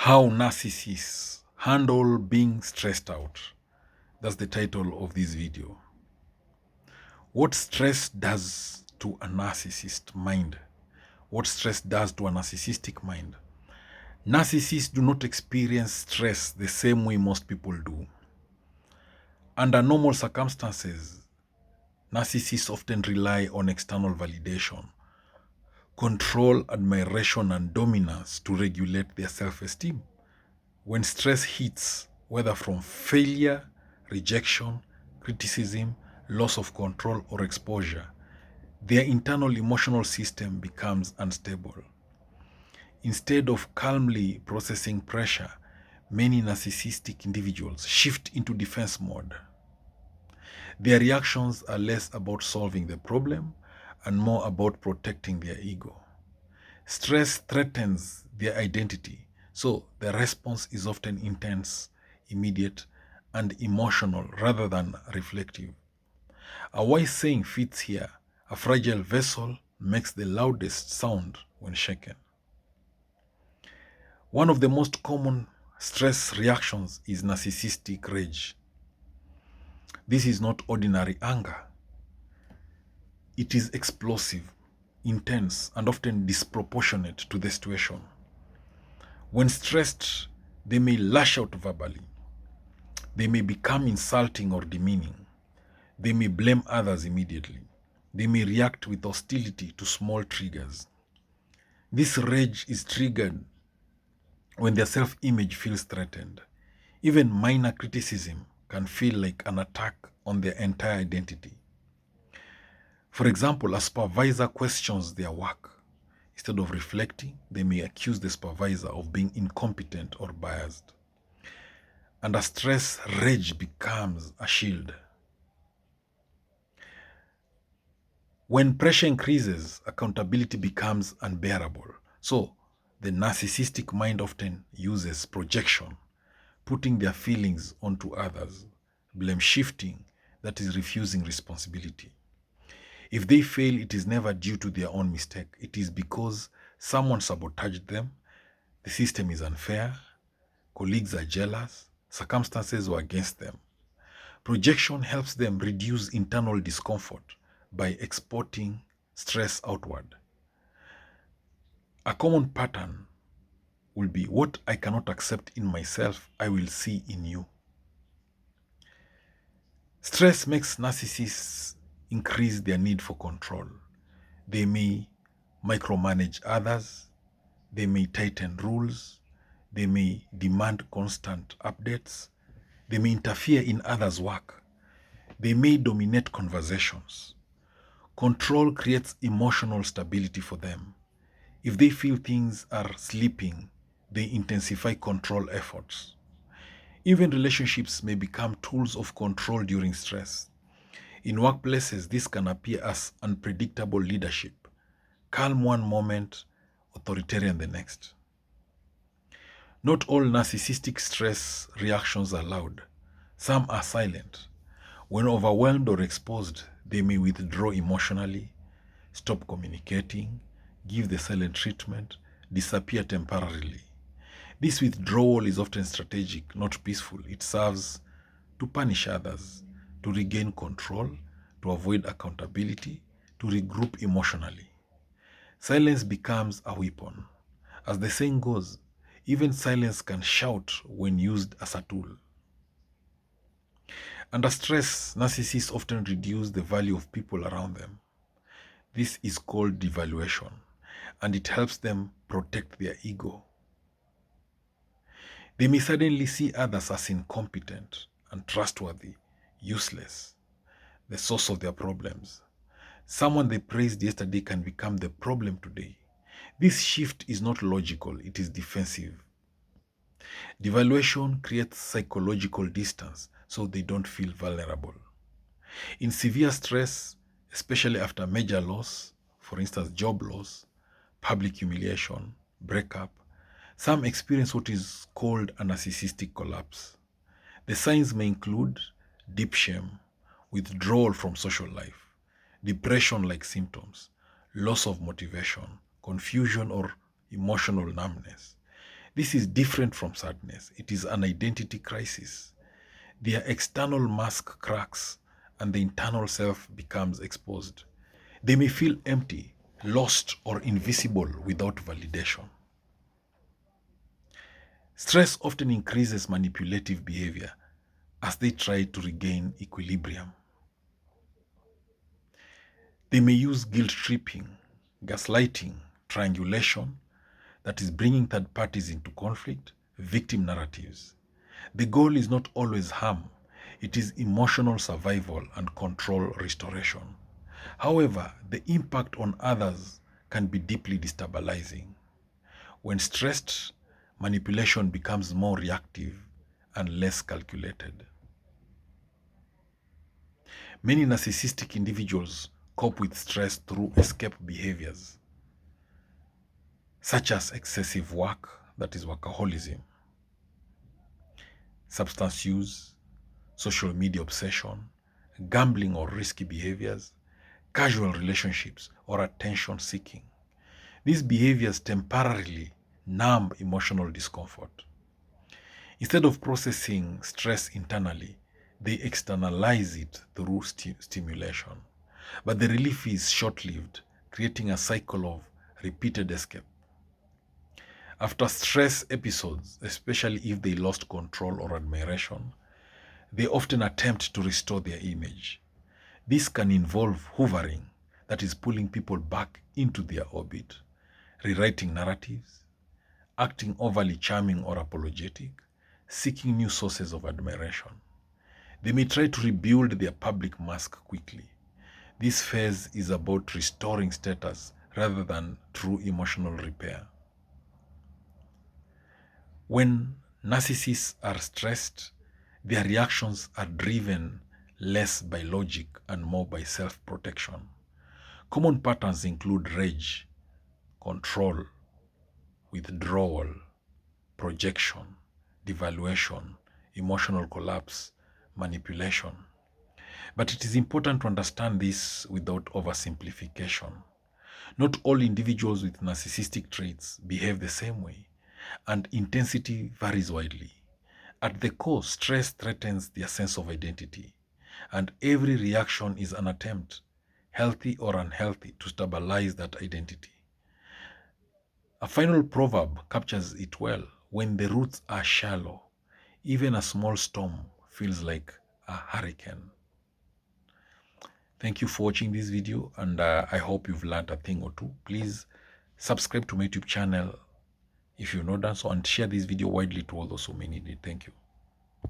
How narcissists handle being stressed out. That's the title of this video. What stress does to a narcissist mind. What stress does to a narcissistic mind. Narcissists do not experience stress the same way most people do. Under normal circumstances, narcissists often rely on external validation, control, admiration, and dominance to regulate their self-esteem. When stress hits, whether from failure, rejection, criticism, loss of control, or exposure, their internal emotional system becomes unstable. Instead of calmly processing pressure, many narcissistic individuals shift into defense mode. Their reactions are less about solving the problem and more about protecting their ego. Stress threatens their identity, so the response is often intense, immediate, and emotional rather than reflective. A wise saying fits here: a fragile vessel makes the loudest sound when shaken. One of the most common stress reactions is narcissistic rage. This is not ordinary anger. It is explosive, intense, and often disproportionate to the situation. When stressed, they may lash out verbally. They may become insulting or demeaning. They may blame others immediately. They may react with hostility to small triggers. This rage is triggered when their self-image feels threatened. Even minor criticism can feel like an attack on their entire identity. For example, a supervisor questions their work. Instead of reflecting, they may accuse the supervisor of being incompetent or biased. And a stress rage becomes a shield. When pressure increases, accountability becomes unbearable. So, the narcissistic mind often uses projection, putting their feelings onto others, blame shifting, that is refusing responsibility. If they fail, it is never due to their own mistake. It is because someone sabotaged them, the system is unfair, colleagues are jealous, circumstances were against them. Projection helps them reduce internal discomfort by exporting stress outward. A common pattern will be: what I cannot accept in myself, I will see in you. Stress makes narcissists increase their need for control. They may micromanage others. They may tighten rules. They may demand constant updates. They may interfere in others' work. They may dominate conversations. Control creates emotional stability for them. If they feel things are slipping, they intensify control efforts. Even relationships may become tools of control during stress. In workplaces, this can appear as unpredictable leadership. Calm one moment, authoritarian the next. Not all narcissistic stress reactions are loud. Some are silent. When overwhelmed or exposed, they may withdraw emotionally, stop communicating, give the silent treatment, disappear temporarily. This withdrawal is often strategic, not peaceful. It serves to punish others, to regain control, to avoid accountability, to regroup emotionally. Silence becomes a weapon. As the saying goes, even silence can shout when used as a tool. Under stress, narcissists often reduce the value of people around them. This is called devaluation, and it helps them protect their ego. They may suddenly see others as incompetent, untrustworthy, useless, the source of their problems. Someone they praised yesterday can become the problem today. This shift is not logical, it is defensive. Devaluation creates psychological distance, so they don't feel vulnerable. In severe stress, especially after major loss, for instance, job loss, public humiliation, breakup, some experience what is called a narcissistic collapse. The signs may include deep shame, withdrawal from social life, depression-like symptoms, loss of motivation, confusion or emotional numbness. This is different from sadness. It is an identity crisis. Their external mask cracks and the internal self becomes exposed. They may feel empty, lost, or invisible without validation. Stress often increases manipulative behavior as they try to regain equilibrium. They may use guilt tripping, gaslighting, triangulation, that is bringing third parties into conflict, victim narratives. The goal is not always harm. It is emotional survival and control restoration. However, the impact on others can be deeply destabilizing. When stressed, manipulation becomes more reactive and less calculated. Many narcissistic individuals cope with stress through escape behaviors, such as excessive work, that is workaholism, substance use, social media obsession, gambling or risky behaviors, casual relationships, or attention seeking. These behaviors temporarily numb emotional discomfort. Instead of processing stress internally, they externalize it through stimulation. But the relief is short-lived, creating a cycle of repeated escape. After stress episodes, especially if they lost control or admiration, they often attempt to restore their image. This can involve hoovering, that is pulling people back into their orbit, rewriting narratives, acting overly charming or apologetic, seeking new sources of admiration. They may try to rebuild their public mask quickly. This phase is about restoring status rather than true emotional repair. When narcissists are stressed, their reactions are driven less by logic and more by self-protection. Common patterns include rage, control, withdrawal, projection, devaluation, emotional collapse, manipulation. But it is important to understand this without oversimplification. Not all individuals with narcissistic traits behave the same way, and intensity varies widely. At the core, stress threatens their sense of identity, and every reaction is an attempt, healthy or unhealthy, to stabilize that identity. A final proverb captures it well: when the roots are shallow, even a small storm feels like a hurricane. Thank you for watching this video, and I hope you've learned a thing or two. Please subscribe to my YouTube channel if you've not done so, and share this video widely to all those who may need it. Thank you.